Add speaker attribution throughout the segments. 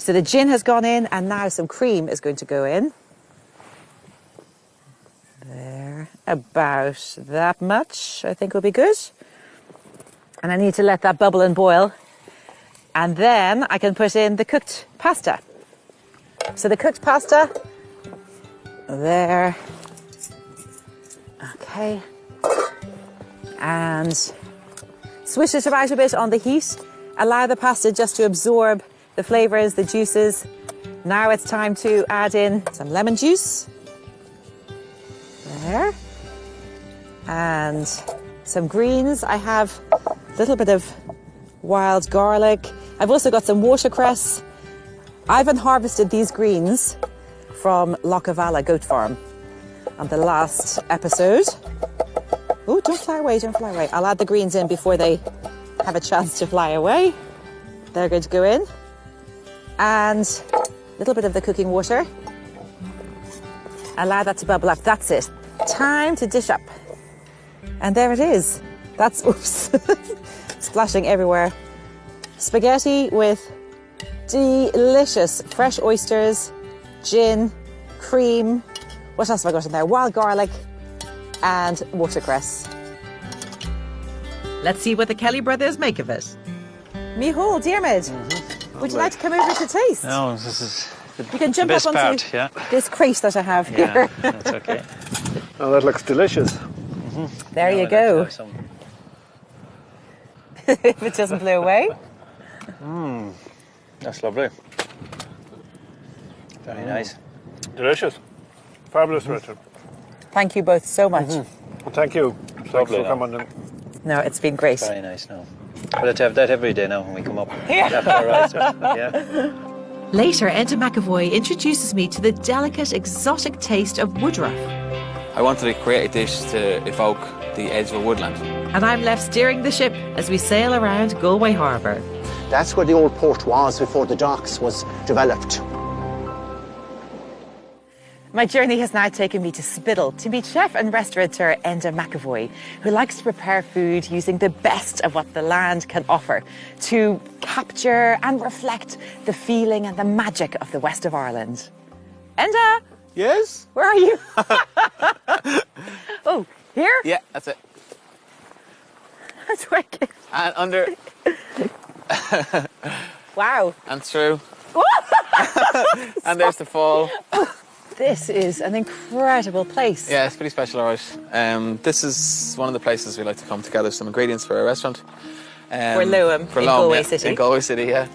Speaker 1: So the gin has gone in, and now some cream is going to go in. There, about that much, I think will be good. And I need to let that bubble and boil. And then I can put in the cooked pasta. So the cooked pasta, there. Okay. And swish it about a bit on the heat. Allow the pasta just to absorb the flavours, the juices. Now it's time to add in some lemon juice. There. And some greens. I have a little bit of wild garlic. I've also got some watercress. I've unharvested these greens from Lochavala Goat Farm on the last episode. Oh, don't fly away, don't fly away. I'll add the greens in before they have a chance to fly away. They're going to go in. And a little bit of the cooking water. Allow that to bubble up. That's it. Time to dish up. And there it is. That's, oops, splashing everywhere. Spaghetti with delicious fresh oysters, gin, cream. What else have I got in there? Wild garlic and watercress.
Speaker 2: Let's see what the Kelly brothers make of it.
Speaker 1: Mihal, Diarmid, would you like to come over to taste?
Speaker 3: No, this is
Speaker 1: you can jump up onto this crate that I have here.
Speaker 3: That's okay.
Speaker 4: Oh, that looks delicious.
Speaker 1: There you go. If it doesn't blow away.
Speaker 3: That's lovely. Very nice.
Speaker 4: Delicious. Fabulous, Richard.
Speaker 1: Thank you both so much.
Speaker 4: Well, thank you. Thanks for coming in.
Speaker 1: No, it's been great.
Speaker 3: Very nice now. We'll have that every day now when we come up.
Speaker 2: Later, Enda McAvoy introduces me to the delicate, exotic taste of woodruff.
Speaker 5: I wanted to create a dish to evoke the edge of a woodland.
Speaker 2: And I'm left steering the ship as we sail around Galway Harbour.
Speaker 6: That's where the old port was before the docks was developed.
Speaker 1: My journey has now taken me to Spiddal to meet chef and restaurateur Enda McAvoy, who likes to prepare food using the best of what the land can offer to capture and reflect the feeling and the magic of the west of Ireland. Enda!
Speaker 5: Yes?
Speaker 1: Where are you? Oh, here?
Speaker 5: Yeah, that's it.
Speaker 1: That's wicked.
Speaker 5: And under.
Speaker 1: Wow.
Speaker 5: And through. And there's the fall.
Speaker 1: This is an incredible place.
Speaker 5: Yeah, it's pretty special, all right. This is one of the places we like to come to gather some ingredients for our restaurant.
Speaker 1: For Loam, in Galway City.
Speaker 5: In Galway City, yeah.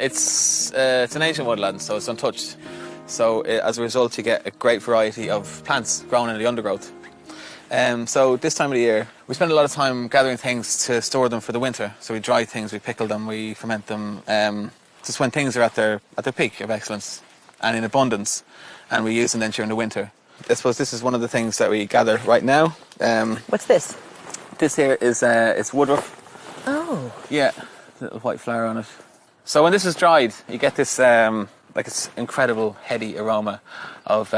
Speaker 5: It's an ancient woodland, so it's untouched. So as a result, you get a great variety of plants grown in the undergrowth. So this time of the year, we spend a lot of time gathering things to store them for the winter. So we dry things, we pickle them, we ferment them. Just when things are at their peak of excellence and in abundance, and we use them then during the winter. I suppose this is one of the things that we gather right now.
Speaker 1: What's this?
Speaker 5: This here is it's woodruff.
Speaker 1: Oh.
Speaker 5: Yeah, little white flower on it. So when this is dried, you get this like it's incredible heady aroma of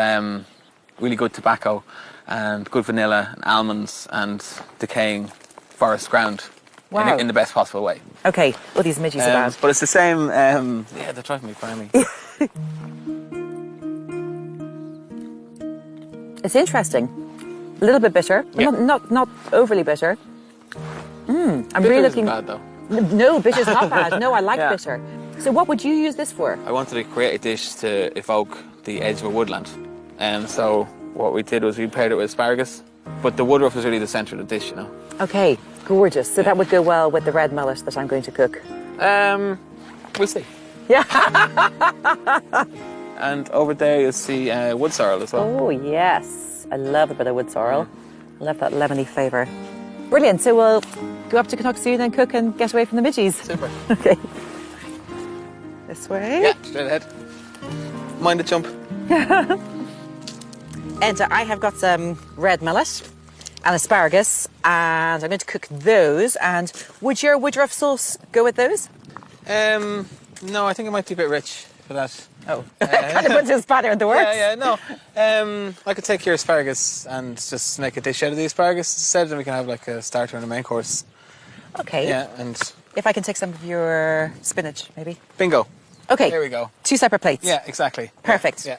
Speaker 5: really good tobacco and good vanilla and almonds and decaying forest ground.
Speaker 1: Wow.
Speaker 5: In the best possible way.
Speaker 1: Okay, well these midges are bad.
Speaker 5: But it's the same, yeah, they're driving me grimy.
Speaker 1: It's interesting. A little bit bitter,
Speaker 5: Yeah.
Speaker 1: not overly bitter. I'm
Speaker 5: Bitter
Speaker 1: really
Speaker 5: isn't
Speaker 1: looking.
Speaker 5: bad though.
Speaker 1: No, bitter's not bad. No, I like
Speaker 5: Yeah.
Speaker 1: bitter. So what would you use this for?
Speaker 5: I wanted to create a dish to evoke the edge of a woodland. And so what we did was we paired it with asparagus. But the woodruff is really the centre of the dish, you know.
Speaker 1: Okay, gorgeous. So that would go well with the red mullet that I'm going to cook.
Speaker 5: We'll see.
Speaker 1: Yeah.
Speaker 5: And over there you'll see wood sorrel as well.
Speaker 1: Oh, yes. I love a bit of wood sorrel. I love that lemony flavour. Brilliant. So we'll go up to Knocksoon and cook and get away from the midgies.
Speaker 5: Super.
Speaker 1: Okay. This way.
Speaker 5: Yeah, straight ahead. Mind the jump.
Speaker 1: And I have got some red mullet and asparagus, and I'm going to cook those. And would your woodruff sauce go with those?
Speaker 5: No, I think it might be a bit rich for that.
Speaker 1: Oh, kind of puts a spatter in the works.
Speaker 5: Yeah, no. I could take your asparagus and just make a dish out of the asparagus instead, and we can have like a starter and a main course.
Speaker 1: Okay.
Speaker 5: Yeah, and
Speaker 1: If I can take some of your spinach, maybe.
Speaker 5: bingo.
Speaker 1: Okay.
Speaker 5: There we go.
Speaker 1: 2 separate plates.
Speaker 5: Yeah, exactly.
Speaker 1: Perfect.
Speaker 5: Yeah.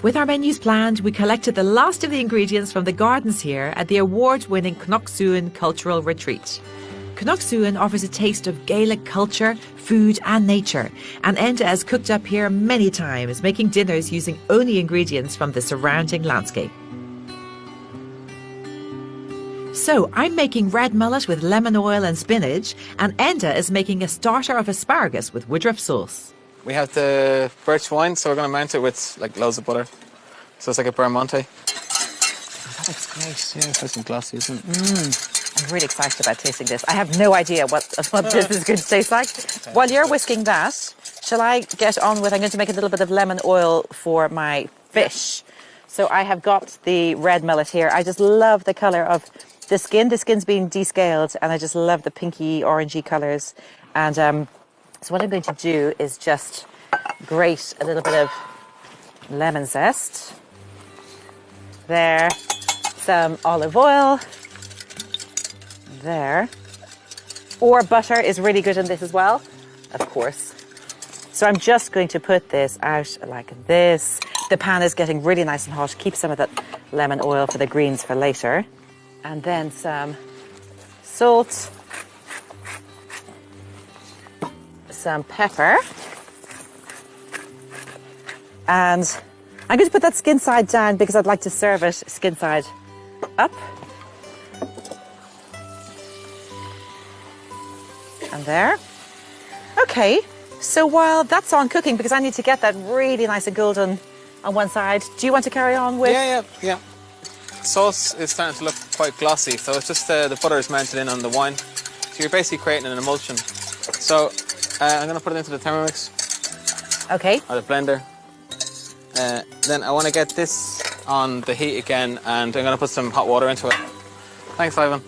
Speaker 2: With our menus planned, we collected the last of the ingredients from the gardens here at the award-winning Knocksuin Cultural Retreat. Knocksuin offers a taste of Gaelic culture, food and nature, and Enda has cooked up here many times, making dinners using only ingredients from the surrounding landscape. So I'm making red mullet with lemon oil and spinach, and Enda is making a starter of asparagus with Woodruff sauce.
Speaker 5: We have the birch wine, so we're going to mount it with like loads of butter. So it's like a Bermonte.
Speaker 1: That looks great.
Speaker 5: Yeah, it's nice and glossy, isn't it?
Speaker 1: I'm really excited about tasting this. I have no idea what this is going to taste like. While you're whisking that, shall I get on with, I'm going to make a little bit of lemon oil for my fish. So I have got the red mullet here. I just love the colour of the skin. The skin's been descaled, and I just love the pinky, orangey colours. And so what I'm going to do is just grate a little bit of lemon zest. There. Some olive oil. There. Or butter is really good in this as well, of course. So I'm just going to put this out like this. The pan is getting really nice and hot. Keep some of that lemon oil for the greens for later. And then some salt. Some pepper. And I'm going to put that skin side down because I'd like to serve it skin side up. And there. Okay, so while that's on cooking, because I need to get that really nice and golden on one side, do you want to carry on with?
Speaker 5: Yeah. Sauce is starting to look quite glossy, so it's just the butter is mounted in on the wine. So you're basically creating an emulsion. So I'm going to put it into the Thermomix.
Speaker 1: Okay.
Speaker 5: Or the blender. Then I want to get this on the heat again, and I'm going to put some hot water into it. Thanks, Ivan.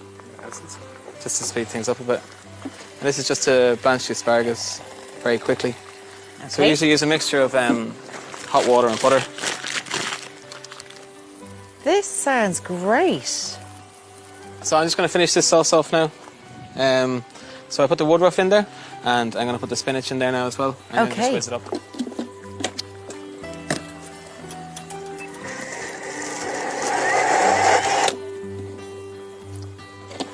Speaker 5: Just to speed things up a bit. And this is just to blanch the asparagus very quickly.
Speaker 1: Okay.
Speaker 5: So we usually use a mixture of hot water and butter.
Speaker 1: This sounds great.
Speaker 5: So I'm just going to finish this sauce off now. So I put the woodruff in there, and I'm going to put the spinach in there now as well. And then just whiz it up.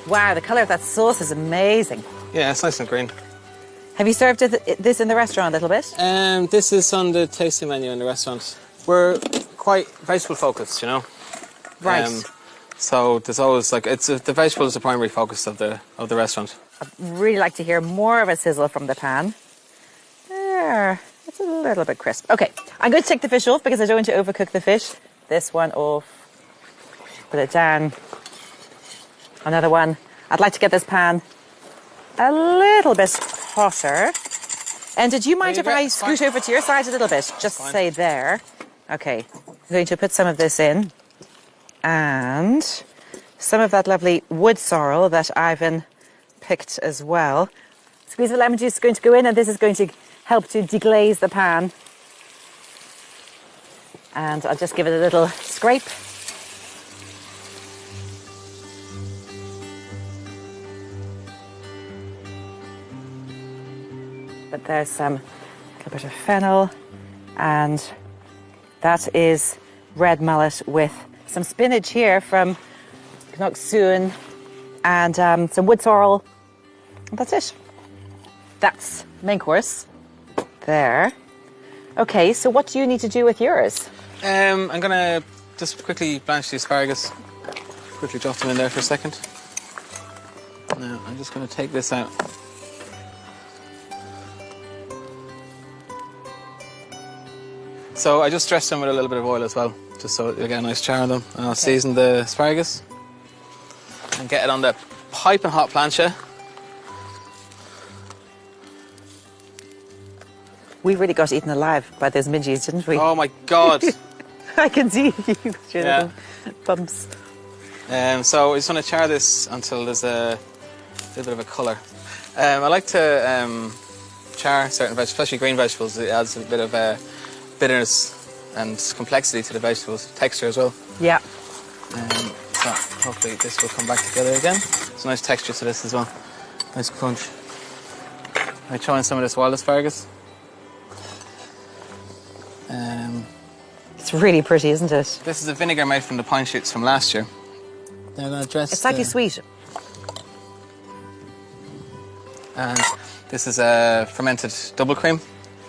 Speaker 1: Wow, the colour of that sauce is amazing.
Speaker 5: Yeah, it's nice and green.
Speaker 1: Have you served this in the restaurant a little bit?
Speaker 5: This is on the tasting menu in the restaurant. We're quite vegetable focused, you know.
Speaker 1: Right.
Speaker 5: So there's always like the vegetable is the primary focus of the restaurant.
Speaker 1: I'd really like to hear more of a sizzle from the pan. There, it's a little bit crisp. Okay, I'm going to take the fish off because I don't want to overcook the fish. This one off. Put it down. Another one. I'd like to get this pan a little bit hotter. And did you mind if I scoot over to your side a little bit? Just say there. Okay. I'm going to put some of this in. And some of that lovely wood sorrel that Ivan picked as well. Squeeze of lemon juice is going to go in, and this is going to help to deglaze the pan. And I'll just give it a little scrape. But there's some little bit of fennel, and that is red mullet with some spinach here from Knocksuin and some wood sorrel. And that's it. That's main course. There. Okay, so what do you need to do with yours?
Speaker 5: I'm going to just quickly blanch the asparagus. Quickly drop them in there for a second. Now, I'm just going to take this out. So I just dressed them with a little bit of oil as well, just so you'll get a nice char on them. And I'll season the asparagus and get it on the piping hot plancha.
Speaker 1: We really got eaten alive by those midges, didn't we?
Speaker 5: Oh my God.
Speaker 1: I can see you with your little bumps.
Speaker 5: So I just want to char this until there's a little bit of a colour. I like to char certain vegetables, especially green vegetables. It adds a bit of bitterness and complexity to the vegetables, texture as well.
Speaker 1: Yeah.
Speaker 5: So hopefully this will come back together again. It's a nice texture to this as well. Nice crunch. I throw in some of this wild asparagus.
Speaker 1: It's really pretty, isn't it?
Speaker 5: This is a vinegar made from the pine shoots from last year. They're going to dress.
Speaker 1: It's slightly sweet.
Speaker 5: And this is a fermented double cream,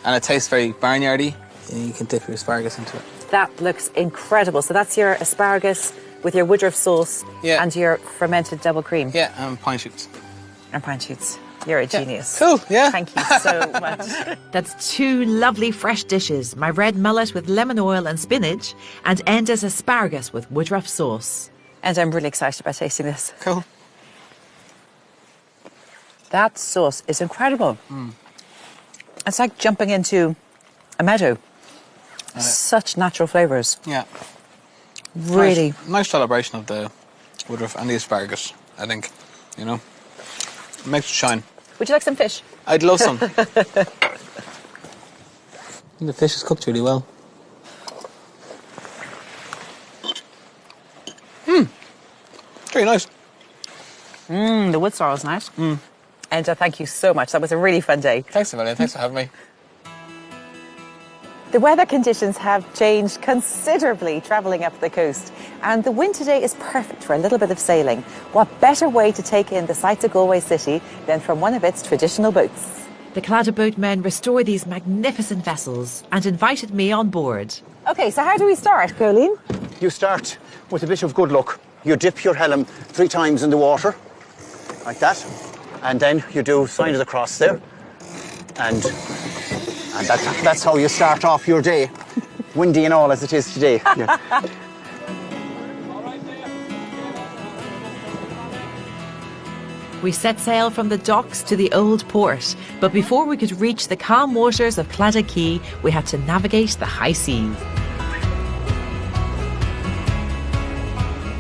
Speaker 5: and it tastes very barnyardy. You can dip your asparagus into it.
Speaker 1: That looks incredible. So that's your asparagus with your Woodruff sauce and your fermented double cream.
Speaker 5: Yeah, and pine shoots.
Speaker 1: And pine shoots. You're a genius.
Speaker 5: Cool, yeah.
Speaker 1: Thank you so much.
Speaker 2: That's 2 lovely fresh dishes, my red mullet with lemon oil and spinach, and Enda's asparagus with Woodruff sauce.
Speaker 1: And I'm really excited about tasting this.
Speaker 5: Cool.
Speaker 1: That sauce is incredible. It's like jumping into a meadow. Such natural flavours.
Speaker 5: Yeah.
Speaker 1: Really.
Speaker 5: Nice celebration of the Woodruff and the asparagus, I think. You know? It makes it shine.
Speaker 1: Would you like some fish?
Speaker 5: I'd love some. The fish is cooked really well. Very nice.
Speaker 1: The wood sorrel is nice. And thank you so much. That was a really fun day.
Speaker 5: Thanks a million. Thanks for having me.
Speaker 1: The weather conditions have changed considerably travelling up the coast, and the wind today is perfect for a little bit of sailing. What better way to take in the sights of Galway city than from one of its traditional boats?
Speaker 2: The Claddagh boatmen restore these magnificent vessels and invited me on board.
Speaker 1: OK, so how do we start, Colleen?
Speaker 6: You start with a bit of good luck. You dip your helm 3 times in the water, like that, and then you do sign of the cross there, and that's how you start off your day, windy and all as it is today. Yeah.
Speaker 2: We set sail from the docks to the old port, but before we could reach the calm waters of Claddagh Quay, we had to navigate the high seas.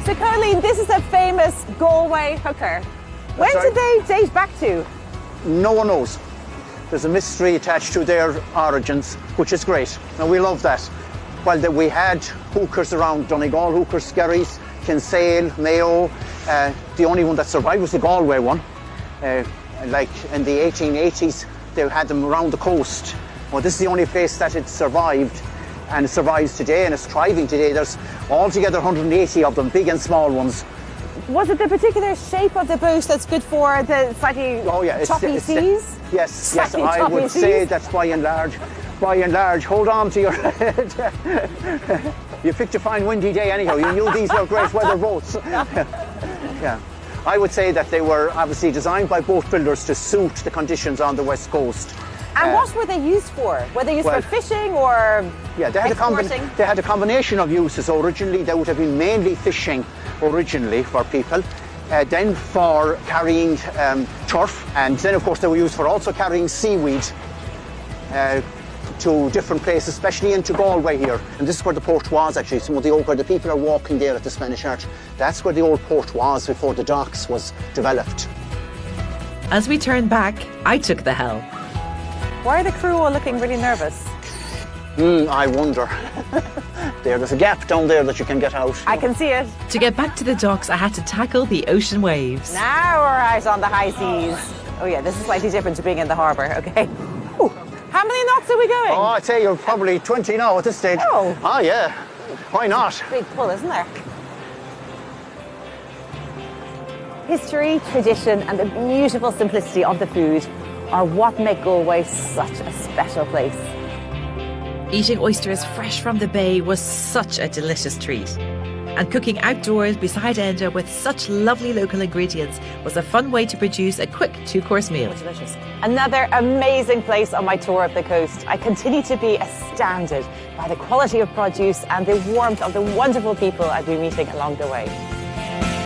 Speaker 1: So, Colleen, this is a famous Galway hooker. When did they date back to?
Speaker 6: No one knows. There's a mystery attached to their origins, which is great. And we love that. While we had hookers around Donegal, hookers, Skerries, Kinsale, Mayo. The only one that survived was the Galway one. Like in the 1880s, they had them around the coast. Well, this is the only place that it survived, and it survives today, and it's thriving today. There's altogether 180 of them, big and small ones.
Speaker 1: Was it the particular shape of the boat that's good for the slightly choppy seas?
Speaker 6: Yes, I would say that's by and large. Hold on to your head. You picked a fine windy day anyhow. You knew these were great weather boats. Yeah. I would say that they were obviously designed by boat builders to suit the conditions on the west coast.
Speaker 1: And what were they used for? Were they used for fishing or exporting?
Speaker 6: They had a combination of uses. Originally, they would have been mainly fishing originally for people. Then for carrying turf, and then of course they were used for also carrying seaweed to different places, especially into Galway here. And this is where the port was actually. Some of the where the people are walking there at the Spanish Arch. That's where the old port was before the docks was developed.
Speaker 2: As we turned back, I took the helm.
Speaker 1: Why are the crew all looking really nervous?
Speaker 6: I wonder. There's a gap down there that you can get out.
Speaker 1: I can see it.
Speaker 2: To get back to the docks, I had to tackle the ocean waves.
Speaker 1: Now we're out on the high seas. Oh yeah, this is slightly different to being in the harbour, okay. Ooh, how many knots are we going?
Speaker 6: Oh, I'd say you're probably 20 now at this stage.
Speaker 1: Oh
Speaker 6: yeah. Why not?
Speaker 1: Big pull, isn't there? History, tradition and the beautiful simplicity of the food are what make Galway such a special place.
Speaker 2: Eating oysters fresh from the bay was such a delicious treat. And cooking outdoors beside Enda with such lovely local ingredients was a fun way to produce a quick 2-course meal.
Speaker 1: Delicious. Another amazing place on my tour of the coast. I continue to be astounded by the quality of produce and the warmth of the wonderful people I've been meeting along the way.